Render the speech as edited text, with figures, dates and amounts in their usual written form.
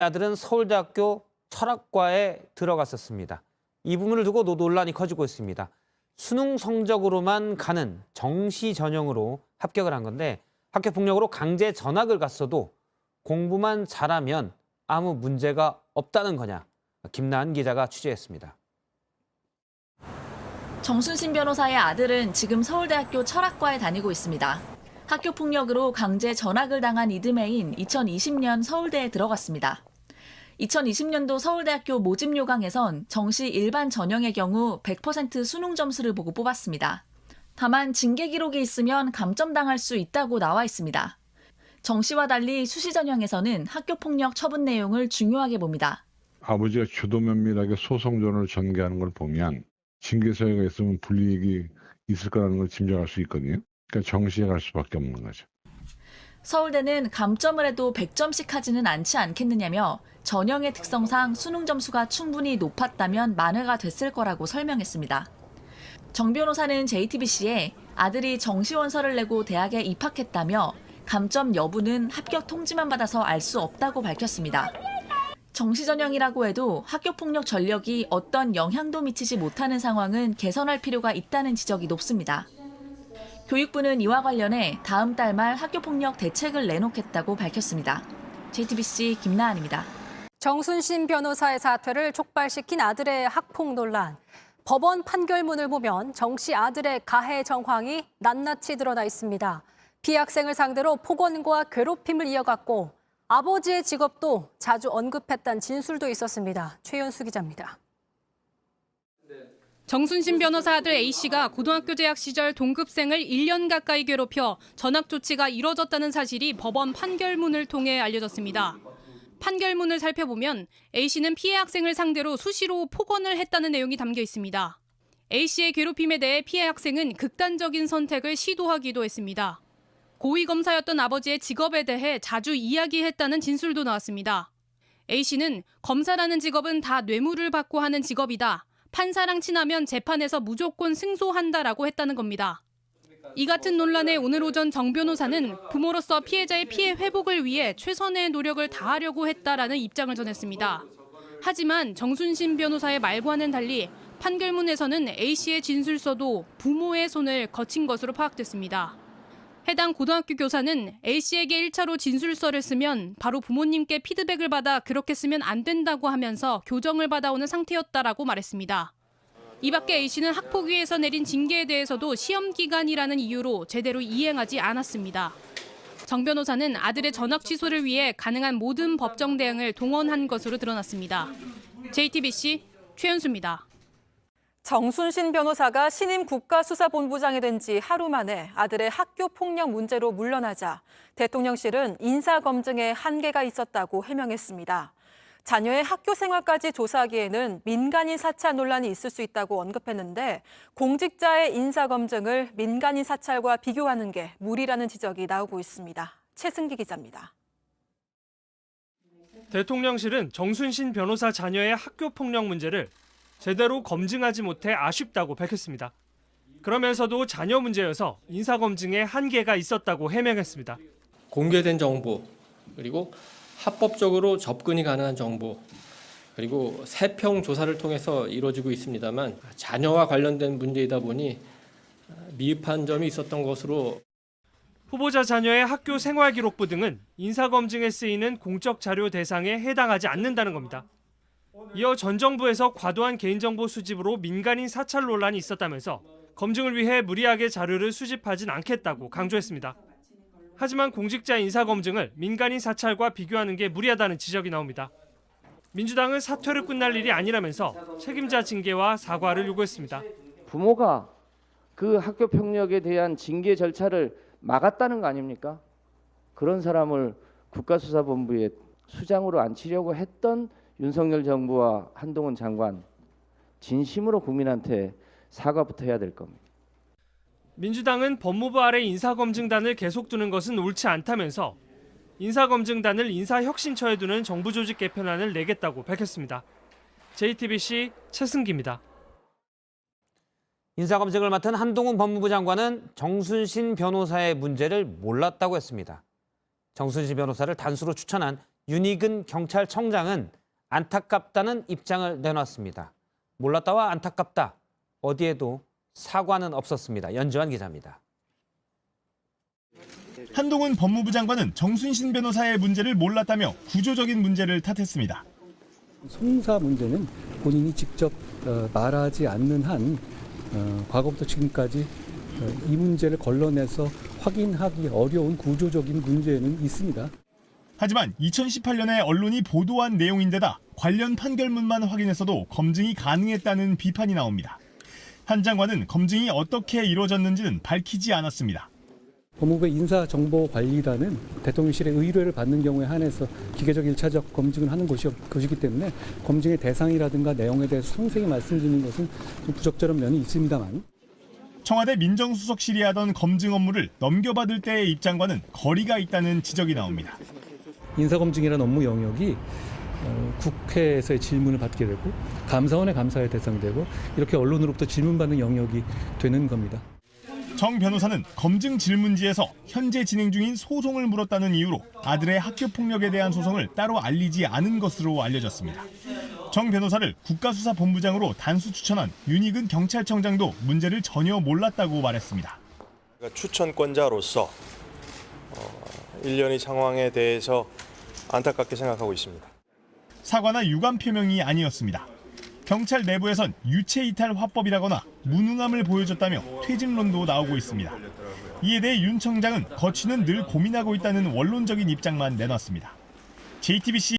아들은 서울대학교 철학과에 들어갔었습니다. 이 부분을 두고 논란이 커지고 있습니다. 수능 성적으로만 가는 정시 전형으로 합격을 한 건데 학교 폭력으로 강제 전학을 갔어도 공부만 잘하면 아무 문제가 없다는 거냐. 김나은 기자가 취재했습니다. 정순신 변호사의 아들은 지금 서울대학교 철학과에 다니고 있습니다. 학교 폭력으로 강제 전학을 당한 이듬해인 2020년 서울대에 들어갔습니다. 2020년도 서울대학교 모집 요강에선 정시 일반 전형의 경우 100% 수능 점수를 보고 뽑았습니다. 다만 징계 기록이 있으면 감점당할 수 있다고 나와 있습니다. 정시와 달리 수시 전형에서는 학교 폭력 처분 내용을 중요하게 봅니다. 아버지가 주도면밀하게 소송전을 전개하는 걸 보면 징계 사유가 있으면 불이익이 있을 거라는 걸 짐작할 수 있거든요. 그러니까 정시에 갈 수밖에 없는 거죠. 서울대는 감점을 해도 100점씩 하지는 않지 않겠느냐며 전형의 특성상 수능 점수가 충분히 높았다면 만회가 됐을 거라고 설명했습니다. 정 변호사는 JTBC에 아들이 정시 원서를 내고 대학에 입학했다며 감점 여부는 합격 통지만 받아서 알 수 없다고 밝혔습니다. 정시 전형이라고 해도 학교 폭력 전력이 어떤 영향도 미치지 못하는 상황은 개선할 필요가 있다는 지적이 높습니다. 교육부는 이와 관련해 다음 달 말 학교 폭력 대책을 내놓겠다고 밝혔습니다. JTBC 김나은입니다. 정순신 변호사의 사퇴를 촉발시킨 아들의 학폭 논란. 법원 판결문을 보면 정 씨 아들의 가해 정황이 낱낱이 드러나 있습니다. 피해 학생을 상대로 폭언과 괴롭힘을 이어갔고 아버지의 직업도 자주 언급했다는 진술도 있었습니다. 최연수 기자입니다. 정순신 변호사 아들 A씨가 고등학교 재학 시절 동급생을 1년 가까이 괴롭혀 전학 조치가 이뤄졌다는 사실이 법원 판결문을 통해 알려졌습니다. 판결문을 살펴보면 A씨는 피해 학생을 상대로 수시로 폭언을 했다는 내용이 담겨 있습니다. A씨의 괴롭힘에 대해 피해 학생은 극단적인 선택을 시도하기도 했습니다. 고위검사였던 아버지의 직업에 대해 자주 이야기했다는 진술도 나왔습니다. A씨는 검사라는 직업은 다 뇌물을 받고 하는 직업이다. 판사랑 친하면 재판에서 무조건 승소한다라고 했다는 겁니다. 이 같은 논란에 오늘 오전 정 변호사는 부모로서 피해자의 피해 회복을 위해 최선의 노력을 다하려고 했다라는 입장을 전했습니다. 하지만 정순신 변호사의 말과는 달리 판결문에서는 A씨의 진술서도 부모의 손을 거친 것으로 파악됐습니다. 해당 고등학교 교사는 A씨에게 1차로 진술서를 쓰면 바로 부모님께 피드백을 받아 그렇게 쓰면 안 된다고 하면서 교정을 받아오는 상태였다라고 말했습니다. 이 밖에 A씨는 학폭위에서 내린 징계에 대해서도 시험 기간이라는 이유로 제대로 이행하지 않았습니다. 정 변호사는 아들의 전학 취소를 위해 가능한 모든 법정 대응을 동원한 것으로 드러났습니다. JTBC 최연수입니다. 정순신 변호사가 신임 국가수사본부장이 된 지 하루 만에 아들의 학교 폭력 문제로 물러나자 대통령실은 인사검증에 한계가 있었다고 해명했습니다. 자녀의 학교 생활까지 조사하기에는 민간인 사찰 논란이 있을 수 있다고 언급했는데 공직자의 인사검증을 민간인 사찰과 비교하는 게 무리라는 지적이 나오고 있습니다. 최승기 기자입니다. 대통령실은 정순신 변호사 자녀의 학교 폭력 문제를 제대로 검증하지 못해 아쉽다고 밝혔습니다. 그러면서도 자녀 문제여서 인사검증에 한계가 있었다고 해명했습니다. 공개된 정보, 그리고 합법적으로 접근이 가능한 정보, 그리고 세평 조사를 통해서 이루어지고 있습니다만 자녀와 관련된 문제이다 보니 미흡한 점이 있었던 것으로. 후보자 자녀의 학교 생활기록부 등은 인사검증에 쓰이는 공적 자료 대상에 해당하지 않는다는 겁니다. 이어 전 정부에서 과도한 개인정보 수집으로 민간인 사찰 논란이 있었다면서 검증을 위해 무리하게 자료를 수집하진 않겠다고 강조했습니다. 하지만 공직자 인사검증을 민간인 사찰과 비교하는 게 무리하다는 지적이 나옵니다. 민주당은 사퇴로 끝날 일이 아니라면서 책임자 징계와 사과를 요구했습니다. 부모가 그 학교 폭력에 대한 징계 절차를 막았다는 거 아닙니까? 그런 사람을 국가수사본부에 수장으로 앉히려고 했던 윤석열 정부와 한동훈 장관, 진심으로 국민한테 사과부터 해야 될 겁니다. 민주당은 법무부 아래 인사검증단을 계속 두는 것은 옳지 않다면서 인사검증단을 인사혁신처에 두는 정부 조직 개편안을 내겠다고 밝혔습니다. JTBC 최승기입니다. 인사검증을 맡은 한동훈 법무부 장관은 정순신 변호사의 문제를 몰랐다고 했습니다. 정순신 변호사를 단수로 추천한 윤희근 경찰청장은 안타깝다는 입장을 내놨습니다. 몰랐다와 안타깝다. 어디에도 사과는 없었습니다. 연주환 기자입니다. 한동훈 법무부 장관은 정순신 변호사의 문제를 몰랐다며 구조적인 문제를 탓했습니다. 송사 문제는 본인이 직접 말하지 않는 한 과거부터 지금까지 이 문제를 걸러내서 확인하기 어려운 구조적인 문제는 있습니다. 하지만 2018년에 언론이 보도한 내용인데다 관련 판결문만 확인했어도 검증이 가능했다는 비판이 나옵니다. 한 장관은 검증이 어떻게 이루어졌는지는 밝히지 않았습니다. 법무부의 인사정보관리단은 대통령실의 의뢰를 받는 경우에 한해서 기계적 1차적 검증을 하는 것이기 때문에 검증의 대상이라든가 내용에 대해서 상세히 말씀드리는 것은 좀 부적절한 면이 있습니다만. 청와대 민정수석실이 하던 검증 업무를 넘겨받을 때의 입장과는 거리가 있다는 지적이 나옵니다. 인사검증이라는 업무 영역이 국회에서의 질문을 받게 되고 감사원의 감사의 대상이 되고 이렇게 언론으로부터 질문받는 영역이 되는 겁니다. 정 변호사는 검증 질문지에서 현재 진행 중인 소송을 물었다는 이유로 아들의 학교 폭력에 대한 소송을 따로 알리지 않은 것으로 알려졌습니다. 정 변호사를 국가수사본부장으로 단수 추천한 윤희근 경찰청장도 문제를 전혀 몰랐다고 말했습니다. 추천권자로서 일련의 상황에 대해서 안타깝게 생각하고 있습니다. 사과나 유감 표명이 아니었습니다. 경찰 내부에선 유체이탈 화법이라거나 무능함을 보여줬다며 퇴진론도 나오고 있습니다. 이에 대해 윤 청장은 거취는 늘 고민하고 있다는 원론적인 입장만 내놨습니다. JTBC